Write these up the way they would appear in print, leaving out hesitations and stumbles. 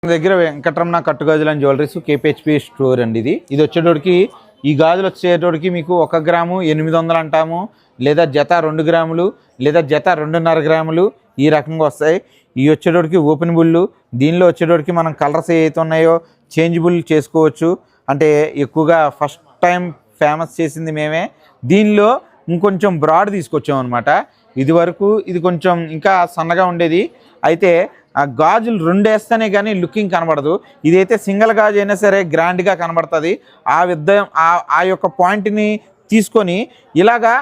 మన దగ్గర వెంకటరమణ కట్టు గాజులు అండ్ జ్యువెలరీస్ కేపీహెచ్పి స్టోర్ అండి. ఇది వచ్చేటోడికి ఈ గాజులు వచ్చేటోడికి మీకు 1 గ్రాము 800 అంటాము, లేదా జత 2 గ్రాములు, లేదా జత 2.5 గ్రాములు ఈ రకంగా వస్తాయి. ఇవి వచ్చేటోడికి ఓపెన్ బుల్లు. దీనిలో వచ్చేటోడికి మనం కలర్స్ ఏవైతే ఉన్నాయో చేంజబుల్ చేసుకోవచ్చు. అంటే ఎక్కువగా ఫస్ట్ టైం ఫేమస్ చేసింది మేమే. దీనిలో ఇంకొంచెం బ్రాడ్ తీసుకొచ్చాం అనమాట. ఇది వరకు ఇది కొంచెం ఇంకా సన్నగా ఉండేది. అయితే ఆ గాజులు 2 వేస్తేనే కానీ లుకింగ్ కనబడదు. ఇదైతే సింగిల్ గాజు అయినా సరే గ్రాండ్గా కనబడుతుంది. ఆ యొక్క పాయింట్ని తీసుకొని ఇలాగా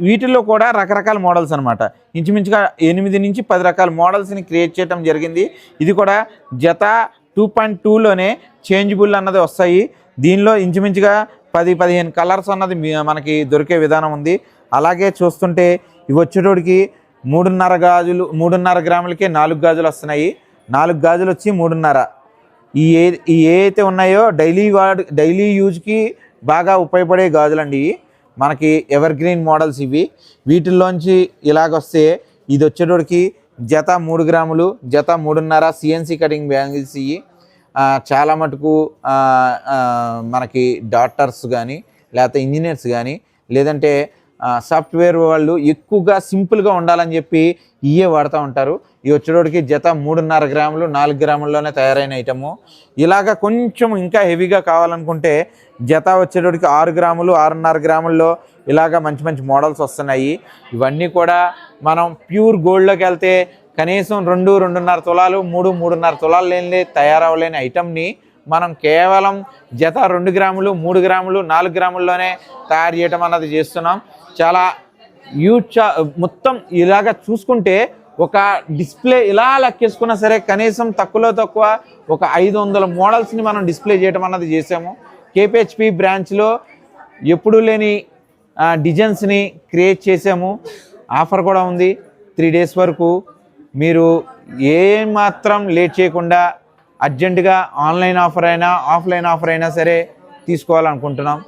వీటిల్లో కూడా రకరకాల మోడల్స్ అనమాట. ఇంచుమించుగా 8 నుంచి 10 రకాల మోడల్స్ని క్రియేట్ చేయడం జరిగింది. ఇది కూడా జత 2.2లోనే చేంజబుల్ అన్నది వస్తాయి. దీనిలో ఇంచుమించుగా 10-15 కలర్స్ అన్నది మనకి దొరికే విధానం ఉంది. అలాగే చూస్తుంటే ఇవి వచ్చేటోడికి 3.5 గ్రాములకే 4 గాజులు వస్తున్నాయి. 4 గాజులు వచ్చి 3.5. ఈ ఏవైతే ఉన్నాయో డైలీ యూజ్కి బాగా ఉపయోగపడే గాజులు అండి. మనకి ఎవర్ గ్రీన్ మోడల్స్ ఇవి. వీటిల్లోంచి ఇలాగొస్తే ఇది వచ్చేటోడికి జత 3 గ్రాములు, జత 3.5 సిఎన్సి కటింగ్ బ్యాంగిల్స్. ఇవి చాలా మటుకు మనకి డాక్టర్స్ కానీ లేకపోతే ఇంజనీర్స్ కానీ లేదంటే సాఫ్ట్వేర్ వాళ్ళు ఎక్కువగా సింపుల్గా ఉండాలని చెప్పి ఇవే వాడుతూ ఉంటారు. ఇవి వచ్చేటోడికి జత 3.5 గ్రాములు 4 గ్రాముల్లోనే తయారైన ఐటము. ఇలాగ కొంచెం ఇంకా హెవీగా కావాలనుకుంటే జత వచ్చేటోడికి 6 గ్రాములు 6.5 గ్రాముల్లో ఇలాగ మంచి మంచి మోడల్స్ వస్తున్నాయి. ఇవన్నీ కూడా మనం ప్యూర్ గోల్డ్లోకి వెళ్తే కనీసం 2-2.5 తులాలు 3-3.5 తులాలు లేని తయారవ్వలేని ఐటమ్ని మనం కేవలం జత 2 గ్రాములు 3 గ్రాములు 4 గ్రాముల్లోనే తయారు చేయటం అన్నది చేస్తున్నాం. చాలా మొత్తం ఇలాగ చూసుకుంటే ఒక డిస్ప్లే ఇలా లెక్కేసుకున్నా సరే కనీసం తక్కువ ఒక 500 మోడల్స్ని మనం డిస్ప్లే చేయటం అన్నది చేసాము. కేపీహెచ్పి బ్రాంచ్లో ఎప్పుడూ లేని డిజైన్స్ని క్రియేట్ చేసాము. ఆఫర్ కూడా ఉంది 3 డేస్ వరకు. మీరు ఏమాత్రం లేట్ చేయకుండా అర్జెంటుగా ఆన్లైన్ ఆఫర్ అయినా ఆఫ్లైన్ ఆఫర్ అయినా సరే తీసుకోవాలనుకుంటున్నాం.